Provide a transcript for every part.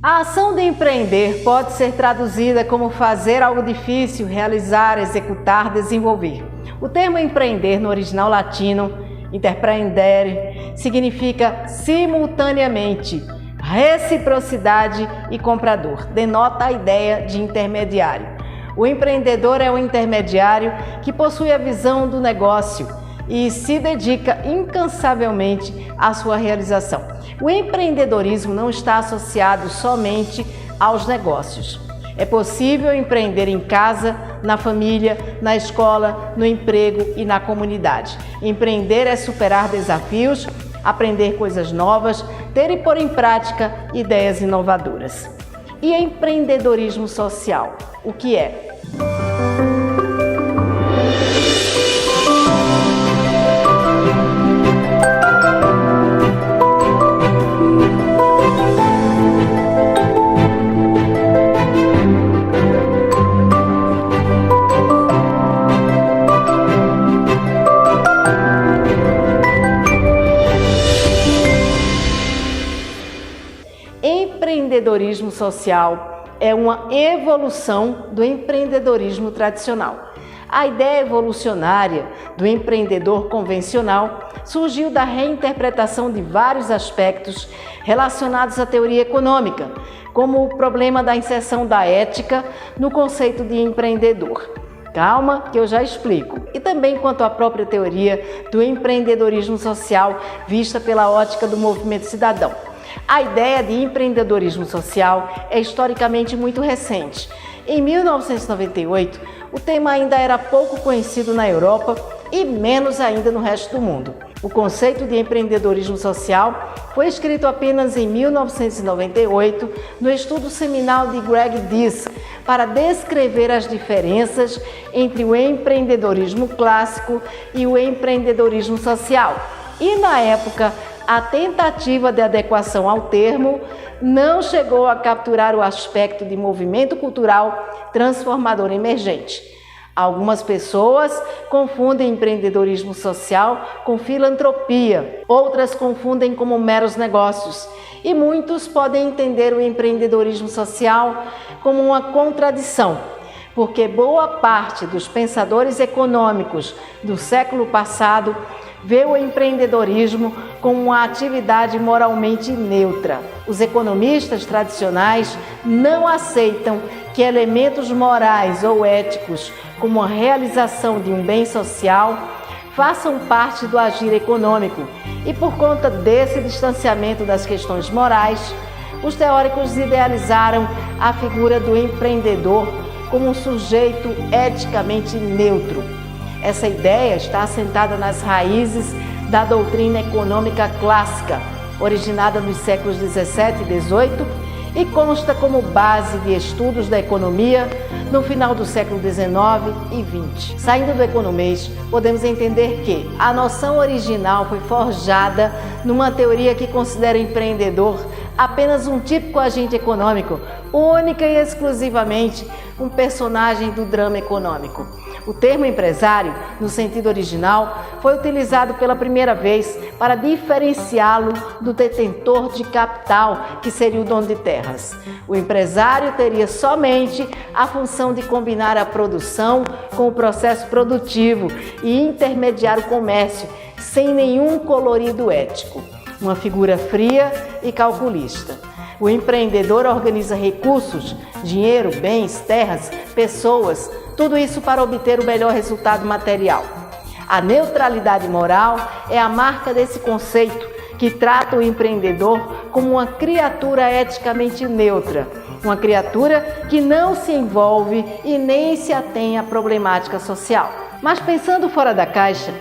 A ação de empreender pode ser traduzida como fazer algo difícil, realizar, executar, desenvolver. O termo empreender no original latino, interprendere, significa simultaneamente, reciprocidade e comprador. Denota a ideia de intermediário. O empreendedor é o intermediário que possui a visão do negócio e se dedica incansavelmente à sua realização. O empreendedorismo não está associado somente aos negócios. É possível empreender em casa, na família, na escola, no emprego e na comunidade. Empreender é superar desafios, aprender coisas novas, ter e pôr em prática ideias inovadoras. E empreendedorismo social, o que é? Empreendedorismo social é uma evolução do empreendedorismo tradicional. A ideia evolucionária do empreendedor convencional surgiu da reinterpretação de vários aspectos relacionados à teoria econômica, como o problema da inserção da ética no conceito de empreendedor. Calma, que eu já explico. E também quanto à própria teoria do empreendedorismo social vista pela ótica do movimento cidadão. A ideia de empreendedorismo social é historicamente muito recente. Em 1998, o tema ainda era pouco conhecido na Europa e menos ainda no resto do mundo. O conceito de empreendedorismo social foi escrito apenas em 1998 no estudo seminal de Greg Dees para descrever as diferenças entre o empreendedorismo clássico e o empreendedorismo social. E na época, a tentativa de adequação ao termo não chegou a capturar o aspecto de movimento cultural transformador emergente. Algumas pessoas confundem empreendedorismo social com filantropia, outras confundem como meros negócios, e muitos podem entender o empreendedorismo social como uma contradição, porque boa parte dos pensadores econômicos do século passado vê o empreendedorismo como uma atividade moralmente neutra. Os economistas tradicionais não aceitam que elementos morais ou éticos, como a realização de um bem social, façam parte do agir econômico. E por conta desse distanciamento das questões morais, os teóricos idealizaram a figura do empreendedor como um sujeito eticamente neutro. Essa ideia está assentada nas raízes da doutrina econômica clássica, originada nos séculos 17 e 18, e consta como base de estudos da economia no final do século 19 e 20. Saindo do economês, podemos entender que a noção original foi forjada numa teoria que considera o empreendedor apenas um típico agente econômico, única e exclusivamente um personagem do drama econômico. O termo empresário, no sentido original, foi utilizado pela primeira vez para diferenciá-lo do detentor de capital, que seria o dono de terras. O empresário teria somente a função de combinar a produção com o processo produtivo e intermediar o comércio, sem nenhum colorido ético. Uma figura fria e calculista. O empreendedor organiza recursos, dinheiro, bens, terras, pessoas, tudo isso para obter o melhor resultado material. A neutralidade moral é a marca desse conceito, que trata o empreendedor como uma criatura eticamente neutra, uma criatura que não se envolve e nem se atém à problemática social. Mas pensando fora da caixa,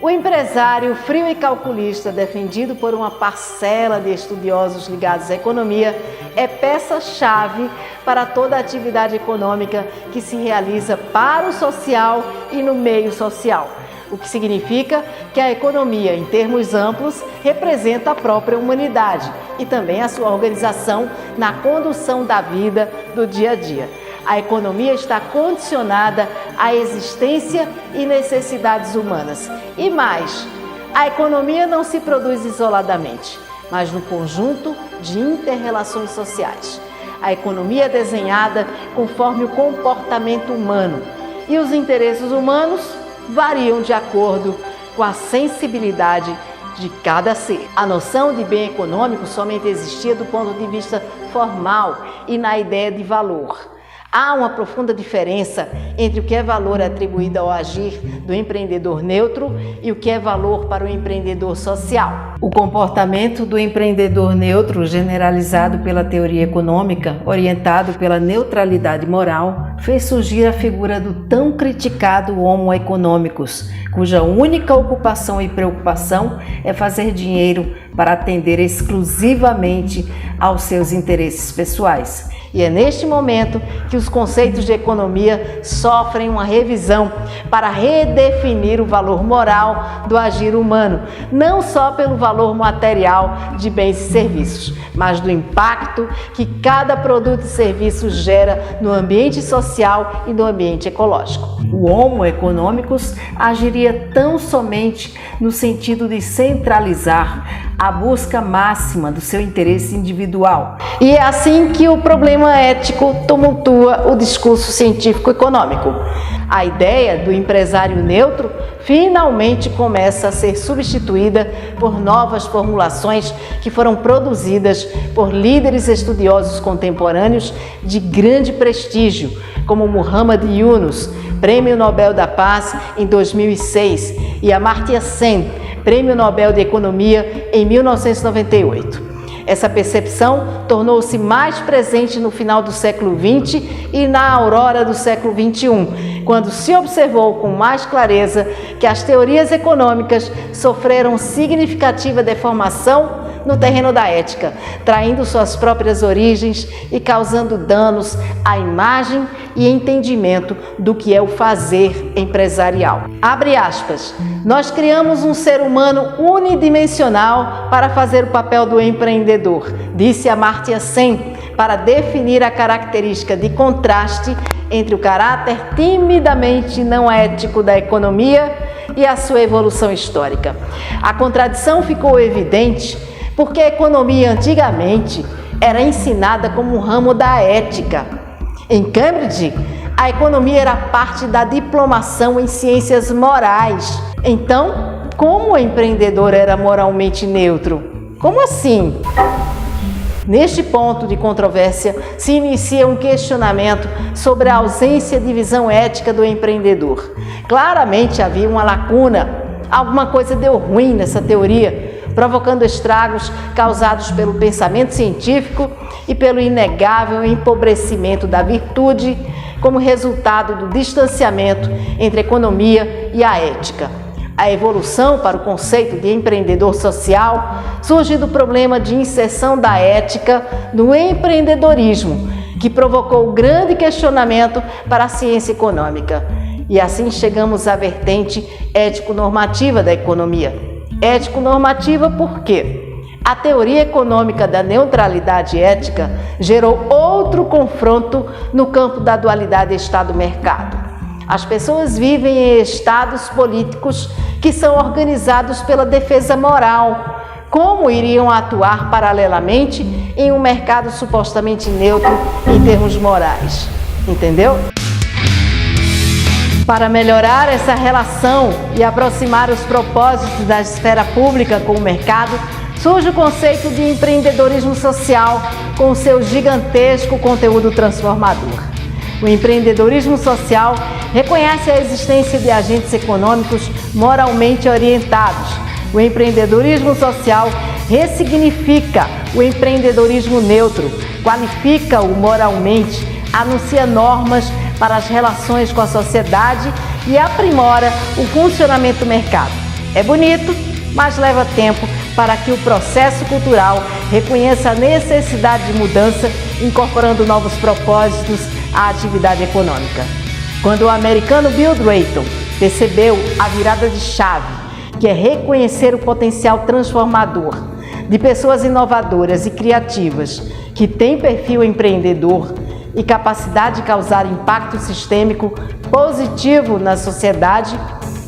o empresário frio e calculista, defendido por uma parcela de estudiosos ligados à economia, é peça-chave para toda a atividade econômica que se realiza para o social e no meio social, o que significa que a economia, em termos amplos, representa a própria humanidade e também a sua organização na condução da vida do dia a dia. A economia está condicionada à existência e necessidades humanas. E mais, a economia não se produz isoladamente, mas no conjunto de inter-relações sociais. A economia é desenhada conforme o comportamento humano e os interesses humanos variam de acordo com a sensibilidade de cada ser. A noção de bem econômico somente existia do ponto de vista formal e na ideia de valor. Há uma profunda diferença entre o que é valor atribuído ao agir do empreendedor neutro e o que é valor para o empreendedor social. O comportamento do empreendedor neutro, generalizado pela teoria econômica, orientado pela neutralidade moral, fez surgir a figura do tão criticado Homo economicus, cuja única ocupação e preocupação é fazer dinheiro para atender exclusivamente aos seus interesses pessoais. E é neste momento que os conceitos de economia sofrem uma revisão para redefinir o valor moral do agir humano, não só pelo valor material de bens e serviços, mas do impacto que cada produto e serviço gera no ambiente social e no ambiente ecológico. O Homo economicus agiria tão somente no sentido de centralizar a busca máxima do seu interesse individual. E é assim que o problema ético tumultua o discurso científico-econômico. A ideia do empresário neutro finalmente começa a ser substituída por novas formulações que foram produzidas por líderes estudiosos contemporâneos de grande prestígio, como Muhammad Yunus, Prêmio Nobel da Paz em 2006, e Amartya Sen, Prêmio Nobel de Economia em 1998. Essa percepção tornou-se mais presente no final do século XX e na aurora do século XXI, quando se observou com mais clareza que as teorias econômicas sofreram significativa deformação no terreno da ética, traindo suas próprias origens e causando danos à imagem e entendimento do que é o fazer empresarial. Abre aspas. Nós criamos um ser humano unidimensional para fazer o papel do empreendedor, disse Amartya Sen, para definir a característica de contraste entre o caráter timidamente não ético da economia e a sua evolução histórica. A contradição ficou evidente porque a economia antigamente era ensinada como um ramo da ética. Em Cambridge, a economia era parte da diplomação em ciências morais. Então, como o empreendedor era moralmente neutro? Como assim? Neste ponto de controvérsia, se inicia um questionamento sobre a ausência de visão ética do empreendedor. Claramente havia uma lacuna, alguma coisa deu ruim nessa teoria, provocando estragos causados pelo pensamento científico e pelo inegável empobrecimento da virtude como resultado do distanciamento entre a economia e a ética. A evolução para o conceito de empreendedor social surge do problema de inserção da ética no empreendedorismo, que provocou grande questionamento para a ciência econômica. E assim chegamos à vertente ético-normativa da economia. Ético-normativa por quê? A teoria econômica da neutralidade ética gerou outro confronto no campo da dualidade Estado-mercado. As pessoas vivem em estados políticos que são organizados pela defesa moral. Como iriam atuar paralelamente em um mercado supostamente neutro em termos morais? Entendeu? Para melhorar essa relação e aproximar os propósitos da esfera pública com o mercado, surge o conceito de empreendedorismo social com seu gigantesco conteúdo transformador. O empreendedorismo social reconhece a existência de agentes econômicos moralmente orientados. O empreendedorismo social ressignifica o empreendedorismo neutro, qualifica-o moralmente, anuncia normas para as relações com a sociedade e aprimora o funcionamento do mercado. É bonito, mas leva tempo para que o processo cultural reconheça a necessidade de mudança, incorporando novos propósitos à atividade econômica. Quando o americano Bill Drayton percebeu a virada de chave, que é reconhecer o potencial transformador de pessoas inovadoras e criativas que têm perfil empreendedor e capacidade de causar impacto sistêmico positivo na sociedade,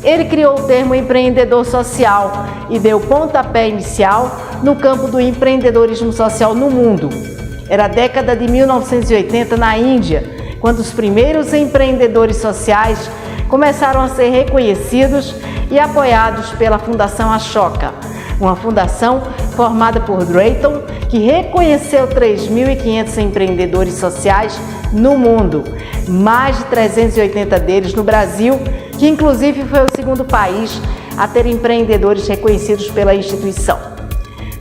ele criou o termo empreendedor social e deu pontapé inicial no campo do empreendedorismo social no mundo. Era a década de 1980 na Índia, quando os primeiros empreendedores sociais começaram a ser reconhecidos e apoiados pela Fundação Ashoka, uma fundação formada por Drayton, que reconheceu 3.500 empreendedores sociais no mundo, mais de 380 deles no Brasil, que inclusive foi o segundo país a ter empreendedores reconhecidos pela instituição.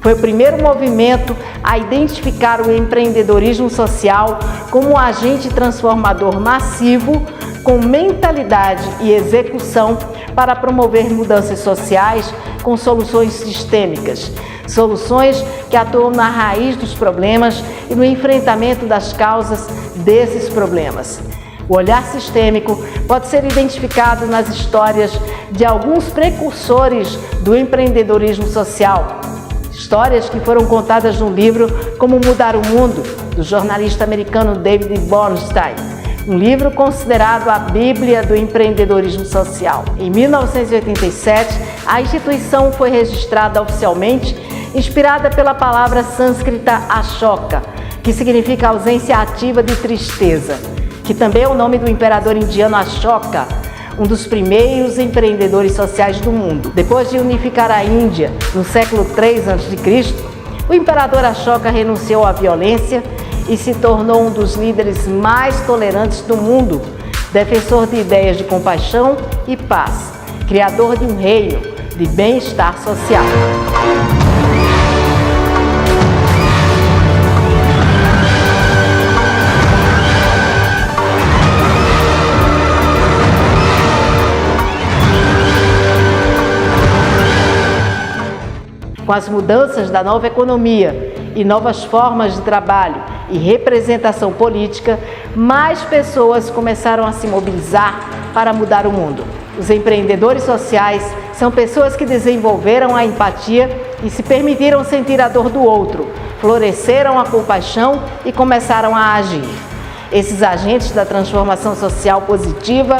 Foi o primeiro movimento a identificar o empreendedorismo social como um agente transformador massivo com mentalidade e execução para promover mudanças sociais com soluções sistêmicas, soluções que atuam na raiz dos problemas e no enfrentamento das causas desses problemas. O olhar sistêmico pode ser identificado nas histórias de alguns precursores do empreendedorismo social, histórias que foram contadas no livro Como Mudar o Mundo, do jornalista americano David Bornstein, um livro considerado a Bíblia do empreendedorismo social. Em 1987, a instituição foi registrada oficialmente, inspirada pela palavra sânscrita Ashoka, que significa ausência ativa de tristeza, que também é o nome do imperador indiano Ashoka, um dos primeiros empreendedores sociais do mundo. Depois de unificar a Índia no século III a.C., o imperador Ashoka renunciou à violência e se tornou um dos líderes mais tolerantes do mundo, defensor de ideias de compaixão e paz, criador de um reino de bem-estar social. Com as mudanças da nova economia e novas formas de trabalho e representação política, mais pessoas começaram a se mobilizar para mudar o mundo. Os empreendedores sociais são pessoas que desenvolveram a empatia e se permitiram sentir a dor do outro, floresceram a compaixão e começaram a agir. Esses agentes da transformação social positiva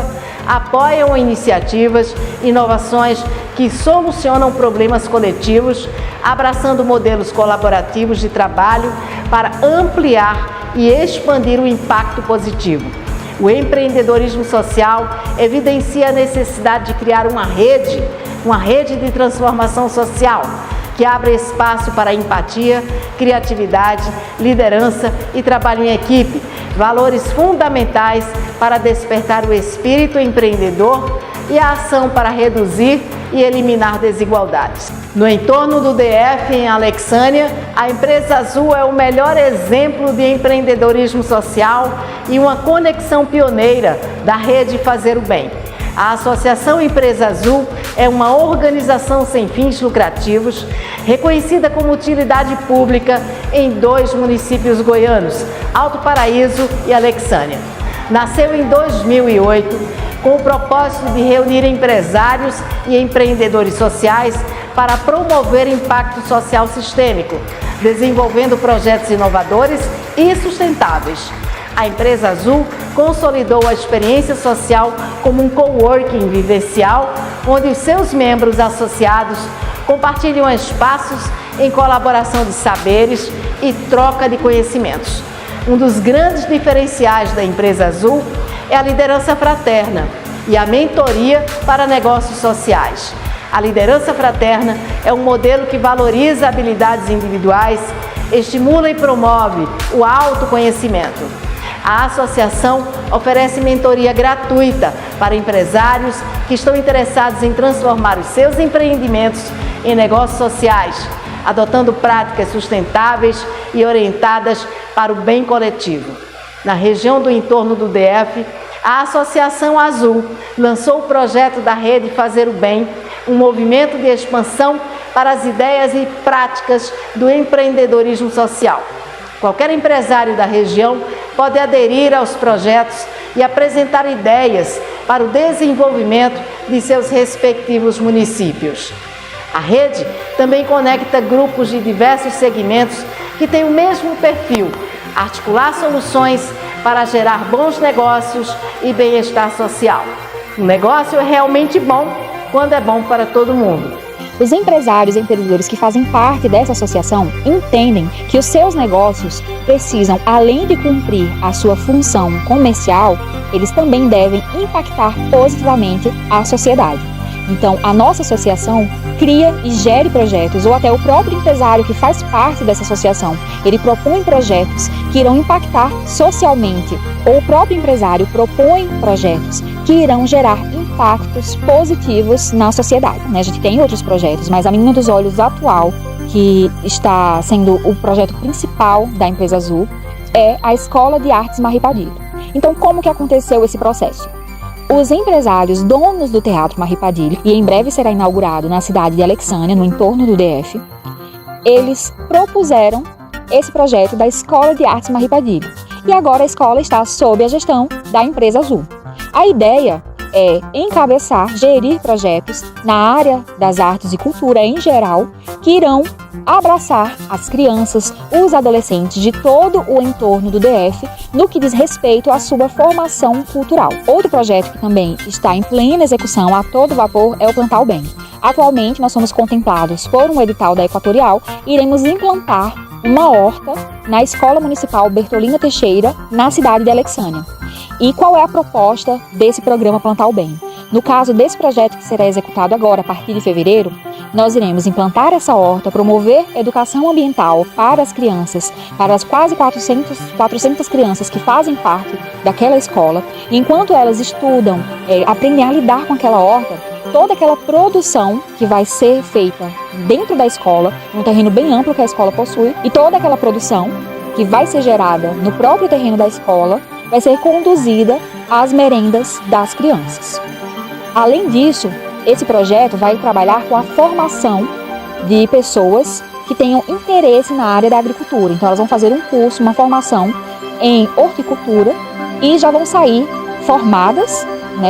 apoiam iniciativas, inovações que solucionam problemas coletivos, abraçando modelos colaborativos de trabalho para ampliar e expandir o impacto positivo. O empreendedorismo social evidencia a necessidade de criar uma rede de transformação social, que abre espaço para empatia, criatividade, liderança e trabalho em equipe, valores fundamentais para despertar o espírito empreendedor e a ação para reduzir e eliminar desigualdades. No entorno do DF, em Alexânia, a Empresa Azul é o melhor exemplo de empreendedorismo social e uma conexão pioneira da rede Fazer o Bem. A Associação Empresa Azul é uma organização sem fins lucrativos, reconhecida como utilidade pública em 2 municípios goianos, Alto Paraíso e Alexânia. Nasceu em 2008 com o propósito de reunir empresários e empreendedores sociais para promover impacto social sistêmico, desenvolvendo projetos inovadores e sustentáveis. A Empresa Azul consolidou a experiência social como um coworking vivencial, onde os seus membros associados compartilham espaços em colaboração de saberes e troca de conhecimentos. Um dos grandes diferenciais da Empresa Azul é a liderança fraterna e a mentoria para negócios sociais. A liderança fraterna é um modelo que valoriza habilidades individuais, estimula e promove o autoconhecimento. A associação oferece mentoria gratuita para empresários que estão interessados em transformar os seus empreendimentos em negócios sociais, adotando práticas sustentáveis e orientadas para o bem coletivo. Na região do entorno do DF, a Associação Azul lançou o projeto da Rede Fazer o Bem, um movimento de expansão para as ideias e práticas do empreendedorismo social. Qualquer empresário da região pode aderir aos projetos e apresentar ideias para o desenvolvimento de seus respectivos municípios. A rede também conecta grupos de diversos segmentos que têm o mesmo perfil, articular soluções para gerar bons negócios e bem-estar social. Um negócio é realmente bom quando é bom para todo mundo. Os empresários e empreendedores que fazem parte dessa associação entendem que os seus negócios precisam, além de cumprir a sua função comercial, eles também devem impactar positivamente a sociedade. Então, a nossa associação cria e gere projetos, ou até o próprio empresário que faz parte dessa associação, ele propõe projetos que irão impactar socialmente, ou o próprio empresário propõe projetos que irão gerar impactos positivos na sociedade. A gente tem outros projetos, mas a menina dos olhos atual, que está sendo o projeto principal da Empresa Azul, é a Escola de Artes Marri Padilha. Então, como que aconteceu esse processo? Os empresários donos do Teatro Marri Padilha, e em breve será inaugurado na cidade de Alexânia, no entorno do DF, eles propuseram esse projeto da Escola de Artes Marri Padilha. E agora a escola está sob a gestão da Empresa Azul. A ideia é encabeçar, gerir projetos na área das artes e cultura em geral, que irão abraçar as crianças, os adolescentes de todo o entorno do DF no que diz respeito à sua formação cultural. Outro projeto que também está em plena execução a todo vapor é o Plantar o Bem. Atualmente nós somos contemplados por um edital da Equatorial e iremos implantar uma horta na Escola Municipal Bertolina Teixeira, na cidade de Alexânia. E qual é a proposta desse programa Plantar o Bem? No caso desse projeto que será executado agora, a partir de fevereiro, nós iremos implantar essa horta, promover educação ambiental para as crianças, para as quase 400 crianças que fazem parte daquela escola. E enquanto elas estudam, aprendem a lidar com aquela horta, toda aquela produção que vai ser feita dentro da escola, num terreno bem amplo que a escola possui, e toda aquela produção que vai ser gerada no próprio terreno da escola, vai ser conduzida às merendas das crianças. Além disso, esse projeto vai trabalhar com a formação de pessoas que tenham interesse na área da agricultura. Então, elas vão fazer um curso, uma formação em horticultura e já vão sair formadas,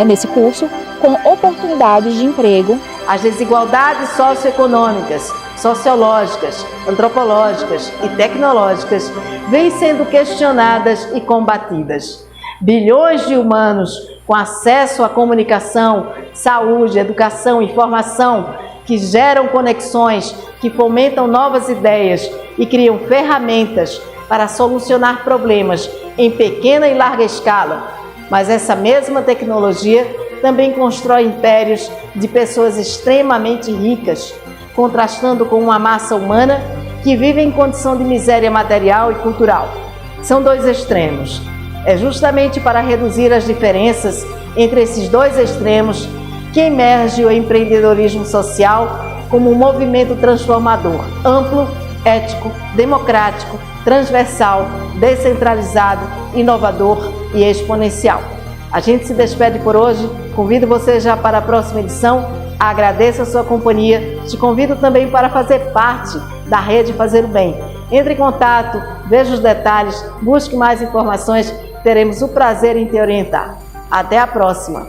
nesse curso, com oportunidades de emprego. As desigualdades socioeconômicas, sociológicas, antropológicas e tecnológicas vêm sendo questionadas e combatidas. Bilhões de humanos com acesso à comunicação, saúde, educação e formação que geram conexões, que fomentam novas ideias e criam ferramentas para solucionar problemas em pequena e larga escala. Mas essa mesma tecnologia também constrói impérios de pessoas extremamente ricas, contrastando com uma massa humana que vive em condição de miséria material e cultural. São dois extremos. É justamente para reduzir as diferenças entre esses dois extremos que emerge o empreendedorismo social como um movimento transformador, amplo, ético, democrático, transversal, descentralizado, inovador e exponencial. A gente se despede por hoje, convido você já para a próxima edição, agradeço a sua companhia, te convido também para fazer parte da Rede Fazer o Bem. Entre em contato, veja os detalhes, busque mais informações, teremos o prazer em te orientar. Até a próxima!